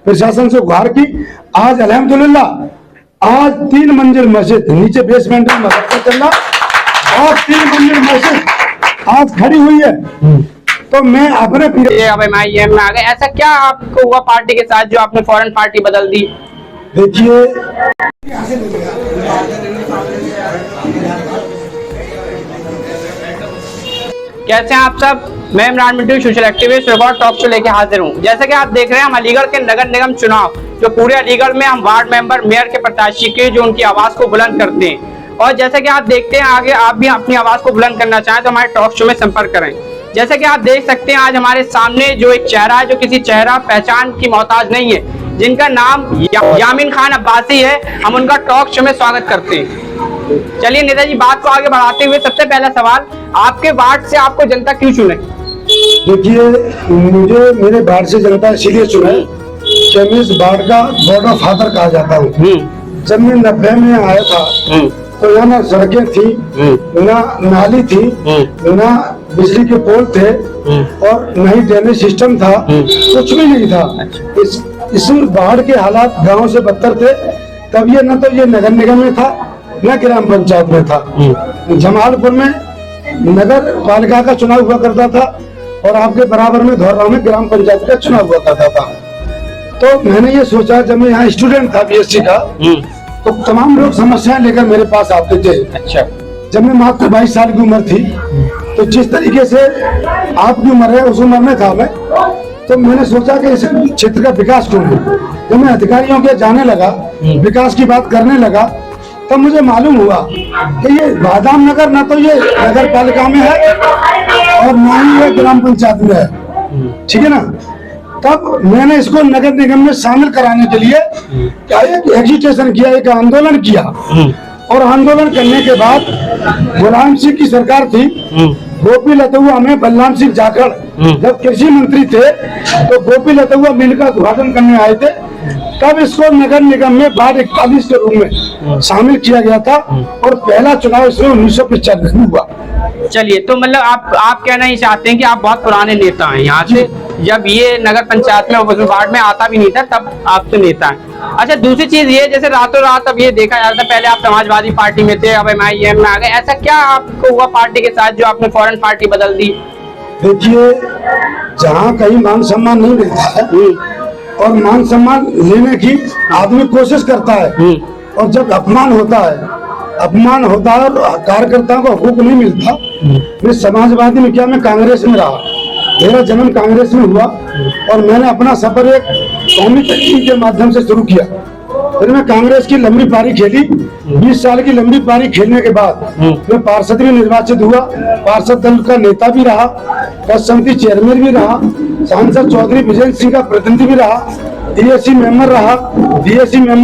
प्रशासन से गुहार की। आज अल्हम्दुलिल्लाह आज 3 मंजिल मस्जिद, नीचे बेसमेंट में मदरसा चल रहा, और 3 मंजिल मस्जिद आज खड़ी हुई है। तो मैं अपने अब MIM में आ गए, ऐसा क्या आपको हुआ पार्टी के साथ जो आपने फौरन पार्टी बदल दी? देखिए, कैसे हैं आप सब? मैं Imran Mintu, social activist, record talk show लेके हाजिर हूँ। जैसे कि आप देख रहे हैं, हम अलीगढ़ के नगर निगम चुनाव, जो पूरे अलीगढ़ में हम वार्ड मेंबर, मेयर के प्रत्याशी के जो उनकी आवाज को बुलंद करते हैं। और जैसे कि आप देखते हैं, आगे आप भी अपनी आवाज को बुलंद करना चाहें तो हमारे टॉक शो में संपर्क करें। जैसे कि आप देख सकते हैं, आज हमारे सामने जो एक चेहरा है, जो किसी चेहरा पहचान की मोहताज नहीं है, जिनका नाम यामीन खान अब्बासी है, हम उनका टॉक शो में स्वागत करते हैं। चलिए नेताजी, बात को आगे बढ़ाते हुए सबसे पहला सवाल, आपके वार्ड से आपको जनता क्यों चुने? देखिए, मुझे मेरे वार्ड से जनता इसीलिए चुने कि मैं इस वार्ड का गॉड ऑफ फादर कहा जाता हूँ। जब मैं 90 में आया था तो यहाँ ना सड़कें थी, ना नाली थी, ना बिजली के पोल थे, और न ही ड्रेनेज सिस्टम था, कुछ भी नहीं था। इस बाढ़ के हालात गांव से बदतर थे। तब ये न तो ये नगर निगम में था, न ग्राम पंचायत में था। जमालपुर में नगर पालिका का चुनाव हुआ करता था, और आपके बराबर में धौरगांव में ग्राम पंचायत का चुनाव हुआ करता था। तो मैंने ये सोचा, जब मैं यहाँ स्टूडेंट था BSc का, तो तमाम लोग समस्याएं लेकर मेरे पास आते थे। अच्छा। जब मैं मात्र 22 साल की उम्र थी, तो जिस तरीके से आपकी उम्र है उस उम्र में था मैं, तो मैंने सोचा कि इस क्षेत्र का विकास क्यों नहीं। जब मैं अधिकारियों के जाने लगा, विकास की बात करने लगा, तब मुझे मालूम हुआ कि ये बादाम नगर ना तो ये नगर पालिका में है और ना ही ये ग्राम पंचायत में है, ठीक है ना। तब मैंने इसको नगर निगम में शामिल कराने के लिए क्या एक एजिटेशन किया, एक आंदोलन किया, और आंदोलन करने के बाद गुलाम सिंह की सरकार थी, गोपी लतुआ में बलराम सिंह जाखड़ जब कृषि मंत्री थे, तो गोपी लतुआ मिल का उद्घाटन करने आए थे। तब इसको नगर निगम में वार्ड 41 के रूप में शामिल किया गया था, और पहला चुनाव इसमें 1995 में हुआ। चलिए, तो मतलब आप कहना ही चाहते हैं कि आप बहुत पुराने नेता हैं यहाँ से, जब ये नगर पंचायत में वार्ड में आता भी नहीं था तब आप तो नेता हैं। अच्छा, दूसरी चीज ये, जैसे रातों रात अब ये देखा जाता है, पहले आप समाजवादी पार्टी में थे, अब MIM में आ गए, ऐसा क्या आपको हुआ पार्टी के साथ जो आपने फौरन पार्टी बदल दी? देखिए, जहाँ कहीं मान सम्मान नहीं मिलता है और मान सम्मान लेने की आदमी कोशिश करता है, और जब अपमान होता है और कार्यकर्ताओं को हकूक नहीं मिलता। मैं समाजवादी में क्या, मैं कांग्रेस में रहा, मेरा जन्म कांग्रेस में हुआ, और मैंने अपना सफर एक कौमी तरक्की के माध्यम से शुरू किया। फिर मैं कांग्रेस की लंबी पारी खेली, 20 साल की लंबी पारी खेलने के बाद मैं पार्षद भी निर्वाचित हुआ, पार्षद दल का नेता भी रहा, पद समिति चेयरमैन भी रहा, सांसद चौधरी विजय सिंह का प्रतिनिधि भी रहा, DSC मेंबर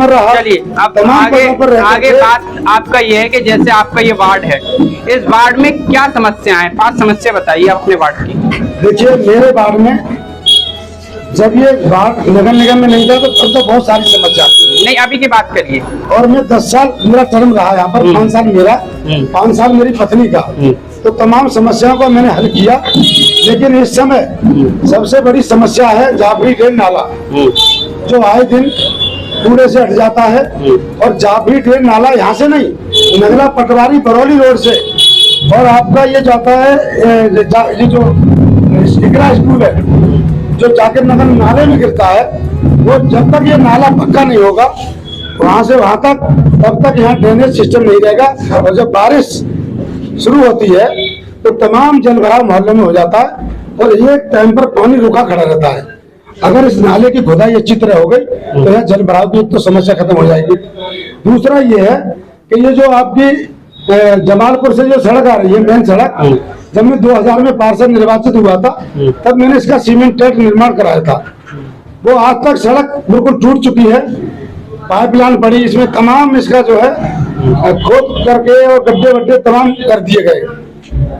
रहा। चलिए, अब आगे बात आपका ये है कि जैसे आपका ये वार्ड है, इस वार्ड में क्या समस्या है? 5 समस्या बताइए अपने वार्ड की। देखिए, मेरे वार्ड में जब ये वार्ड नगर निगम में नहीं था तो तब तो बहुत सारी समस्या नहीं, अभी की बात करिए। और मैं 10 साल मेरा टर्म रहा यहाँ पर, 5 साल मेरा, 5 साल मेरी पत्नी का, तो तमाम समस्याओं को मैंने हल किया। लेकिन इस समय सबसे बड़ी समस्या है जाफरी ड्रेन नाला, जो आए दिन कूड़े से हट जाता है। और जाफरी ड्रेन नाला यहाँ से नहीं, नगला पटवारी बरौली रोड से, और आपका ये जाता है ये जो इकरा स्कूल है जो जाकिर नगर नाले में गिरता है, वो जब तक ये नाला पक्का नहीं होगा वहां से वहां तक, तब तक यहाँ ड्रेनेज सिस्टम नहीं रहेगा। और जब बारिश शुरू होती है तो तमाम जल भराव मोहल्ले में हो जाता है, और एक टाइम पर पानी रुका खड़ा रहता है। अगर इस नाले की खुदाई अच्छी तरह हो गई तो यह जल भराव की तो समस्या खत्म हो जाएगी। दूसरा ये है कि ये जो आपकी जमालपुर से जो सड़क आ रही है, मेन सड़क, जब मैं 2000 में पार्षद निर्वाचित हुआ था तब मैंने इसका सीमेंटेड निर्माण कराया था। वो आज तक सड़क बिल्कुल टूट चुकी है, पाइपलाइन पड़ी, इसमें तमाम इसका जो है खोद करके और गड्ढे वड्ढे तमाम कर दिए गए।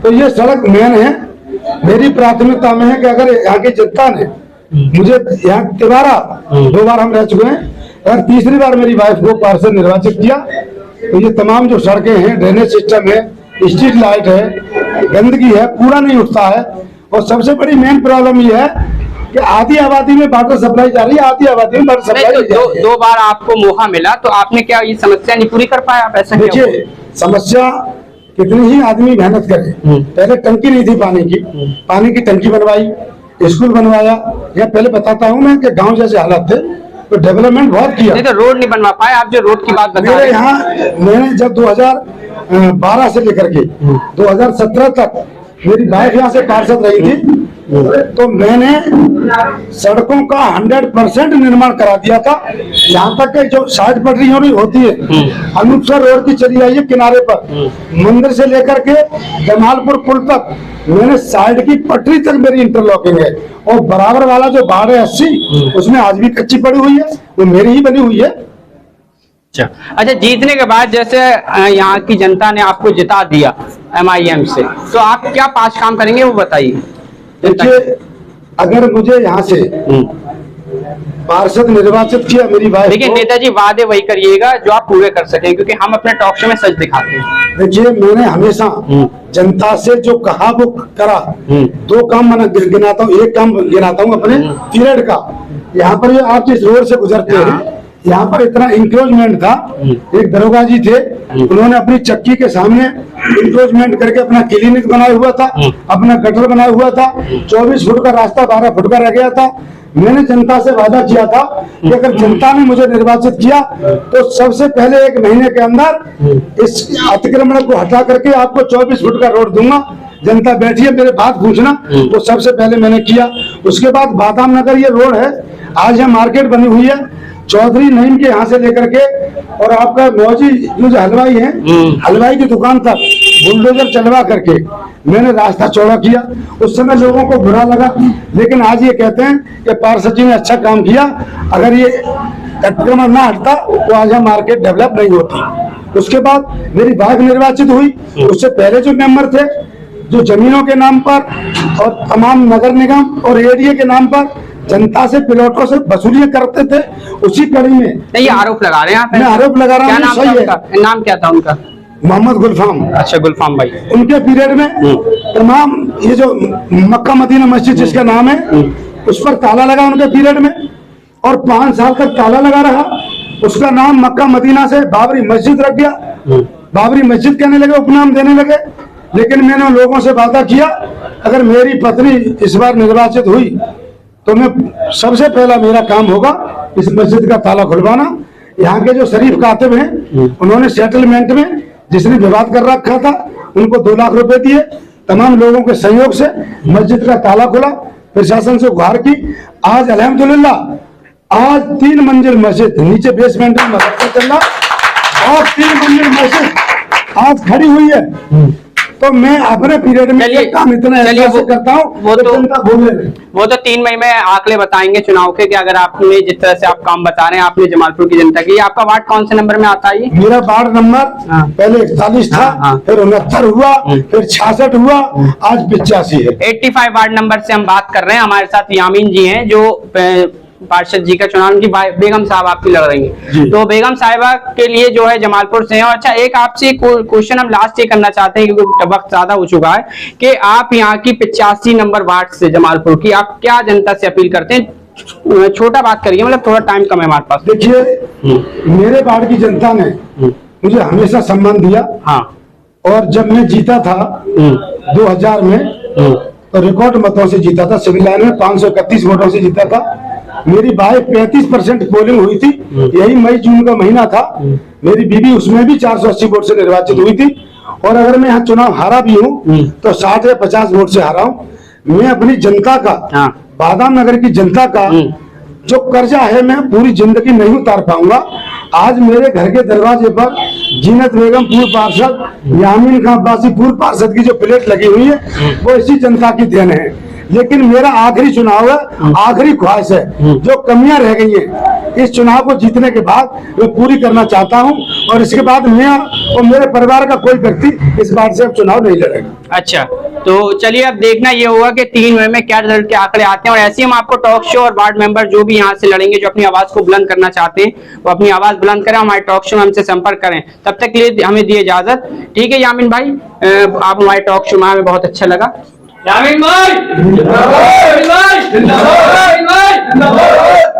तो ये सड़क मेन है। मेरी प्राथमिकता में है कि अगर यहाँ की जनता ने मुझे यहाँ दोबारा 2 बार हम रह चुके हैं, अगर तीसरी बार मेरी वाइफ को पार्षद निर्वाचित किया तो ये तमाम जो सड़कें हैं, ड्रेनेज सिस्टम है, स्ट्रीट लाइट है, गंदगी है, कूड़ा नहीं उठता है। और सबसे बड़ी मेन प्रॉब्लम ये है कि आधी आबादी में वाटर सप्लाई जा रही है, आधी आबादी में वाटर सप्लाई नहीं, नहीं जा रही है। दो बार आपको मौका मिला तो आपने क्या ये समस्या नहीं पूरी कर पाया? आप ऐसा क्यों? देखिए, समस्या कितनी ही आदमी मेहनत करे, पहले टंकी नहीं थी पानी की, पानी की टंकी बनवाई, स्कूल बनवाया। या पहले बताता हूँ मैं कि गांव जैसे हालत थे तो डेवलपमेंट बहुत किया। नहीं तो रोड नहीं बनवा पाए आप, जो रोड की बात बता मेरे रहे हैं। यहाँ मैंने जब 2012 से लेकर के 2017 तक मेरी वाइफ यहाँ से पार्षद रही थी, तो मैंने सड़कों का 100% निर्माण करा दिया था। यहाँ तक कि जो साइड पटरी होती है, अनूपसर रोड की चली आई है किनारे पर, मंदिर से लेकर के जमालपुर पुल तक मैंने साइड की पटरी तक मेरी इंटरलॉकिंग है। और बराबर वाला जो बाढ़ है 80, उसमें आज भी कच्ची पड़ी हुई है, वो मेरी ही बनी हुई है। अच्छा, जीतने के बाद जैसे यहाँ की जनता ने आपको जिता दिया MIM से, तो आप क्या 5 काम करेंगे वो बताइए। देखिए, अगर मुझे यहाँ से पार्षद निर्वाचित किया मेरी भाई, देखिए नेताजी वादे वही करिएगा जो आप पूरे कर सकें, क्योंकि हम अपने टॉक शो में सच दिखाते हैं। देखिए, मैंने हमेशा जनता से जो कहा वो करा। 2 काम मैं गिनाता हूँ, एक काम गिनाता हूँ अपने पीरियड का। यहाँ पर आप जिस रोड से गुजरते हैं, यहाँ पर इतना इंक्रोचमेंट था। एक दरोगा जी थे, उन्होंने अपनी चक्की के सामने इंक्रोचमेंट करके अपना क्लिनिक बनाया हुआ था, अपना गटर बनाया हुआ था। 24 फुट का रास्ता 12 फुट का रह गया था। मैंने जनता से वादा किया था कि अगर जनता ने मुझे निर्वाचित किया तो सबसे पहले 1 महीने के अंदर इस अतिक्रमण को हटा करके आपको 24 फुट का रोड दूंगा। जनता बैठी है, मेरे बात पूछना। तो सबसे पहले मैंने किया। उसके बाद बादाम नगर ये रोड है, आज यहाँ मार्केट बनी हुई है। चौधरी नईम के यहाँ से लेकर के और आपका मौजी जो हलवाई है, हलवाई की दुकान तक बुलडोजर चलवा करके मैंने रास्ता चौड़ा किया। उस समय लोगों को बुरा लगा, लेकिन आज ये कहते हैं कि पार्षद जी ने अच्छा काम किया। अगर ये अतिक्रमण ना हटता तो आज यहाँ मार्केट डेवलप नहीं होती। उसके बाद मेरी वाइफ निर्वाचित हुई। उससे पहले जो मेंबर थे, जो जमीनों के नाम पर और तमाम नगर निगम और एरिया के नाम पर जनता से प्लॉटों से वसूलियां करते थे, उसी कड़ी में नहीं, ये आरोप लगा रहे हैं आप। मैं आरोप लगा रहा हूँ, सही है। नाम क्या था उनका? मोहम्मद गुलफाम। अच्छा, गुलफाम भाई। उनके पीरियड में तमाम ये जो मक्का मदीना मस्जिद जिसका नाम है, उस पर ताला लगा उनके पीरियड में, और 5 साल तक ताला लगा रहा। उसका नाम मक्का मदीना से बाबरी मस्जिद रख दिया। बाबरी मस्जिद कहने लगे, उपनाम देने लगे। लेकिन मैंने लोगों से वादा किया, अगर मेरी पत्नी इस बार निर्वाचित हुई तो मैं सबसे पहला मेरा काम होगा इस मस्जिद का ताला खुलवाना। यहाँ के जो शरीफ कातिब हैं, उन्होंने सेटलमेंट में जिसने विवाद कर रखा था उनको 2 लाख रुपए दिए। तमाम लोगों के सहयोग से मस्जिद का ताला खुला, प्रशासन से गुहार की। आज अल्हम्दुलिल्लाह आज 3 मंजिल मस्जिद, नीचे बेसमेंट में मदरसा चल रहा और 3 मंजिल मस्जिद आज खड़ी हुई है। तो मैं अपने पीरियड में ये काम इतना ऐसे करता हूँ, वो तो 3 मई में आंकड़े बताएंगे चुनाव के कि अगर आपने जिस तरह से आप काम बता रहे हैं आपने जमालपुर की जनता की। आपका वार्ड कौन से नंबर में आता है? मेरा वार्ड नंबर पहले 41 था, फिर 69 हुआ, फिर 66 हुआ, आज 85 है। 85 वार्ड नंबर से हम बात कर रहे हैं। हमारे साथ यामीन जी हैं जो पार्षद जी का चुनाव उनकी बेगम साहब आपकी लड़ रही हैं। तो बेगम साहिबा के लिए जो है जमालपुर से है। और अच्छा, एक आपसे क्वेश्चन हम लास्ट ये करना चाहते हैं क्योंकि वक्त ज्यादा हो चुका है, कि आप यहाँ की 85 नंबर वार्ड से जमालपुर की आप क्या जनता से अपील करते हैं? छोटा बात करिए, मतलब थोड़ा टाइम कम है हमारे पास। देखिए, मेरे वार्ड की जनता ने मुझे हमेशा सम्मान दिया। हाँ। और जब मैं जीता था 2000 में, तो रिकॉर्ड मतों से जीता था। सिविल लाइन में 531 वोटों से जीता था। मेरी वाइफ 35% पोलिंग हुई थी। यही मई जून का महीना था। मेरी बीवी उसमें भी 480 वोट से निर्वाचित हुई थी। और अगर मैं यहाँ चुनाव हारा भी हूँ तो 60 या 50 वोट से हारा हूँ। मैं अपनी जनता का, बादाम नगर की जनता का जो कर्जा है मैं पूरी जिंदगी नहीं उतार पाऊंगा। आज मेरे घर के दरवाजे पर जीनत बेगम पूर्व पार्षद, यामीन खान अब्बासी पूर्व पार्षद की जो प्लेट लगी हुई है वो इसी जनता की देन है। लेकिन मेरा आखिरी चुनाव है, आखिरी ख्वाहिश है। जो कमियां रह गई हैं इस चुनाव को जीतने के बाद मैं पूरी करना चाहता हूं। और इसके बाद मैं और मेरे परिवार का कोई व्यक्ति इस बार से अब चुनाव नहीं लड़ेगा। अच्छा, तो चलिए अब देखना ये होगा कि 3 मई में क्या रिजल्ट के आंकड़े आते हैं। और ऐसे ही हम आपको टॉक शो और वार्ड मेंबर जो भी यहाँ से लड़ेंगे, जो अपनी आवाज को बुलंद करना चाहते हैं, वो अपनी आवाज बुलंद करें, हमारे टॉक शो में हमसे संपर्क करें। तब तक के लिए हमें दिए इजाजत। ठीक है यामीन भाई, आप हमारे टॉक शो में हमें बहुत अच्छा लगा। शामीम भाई जिंदाबाद, शामीम भाई जिंदाबाद, शामीम भाई जिंदाबाद।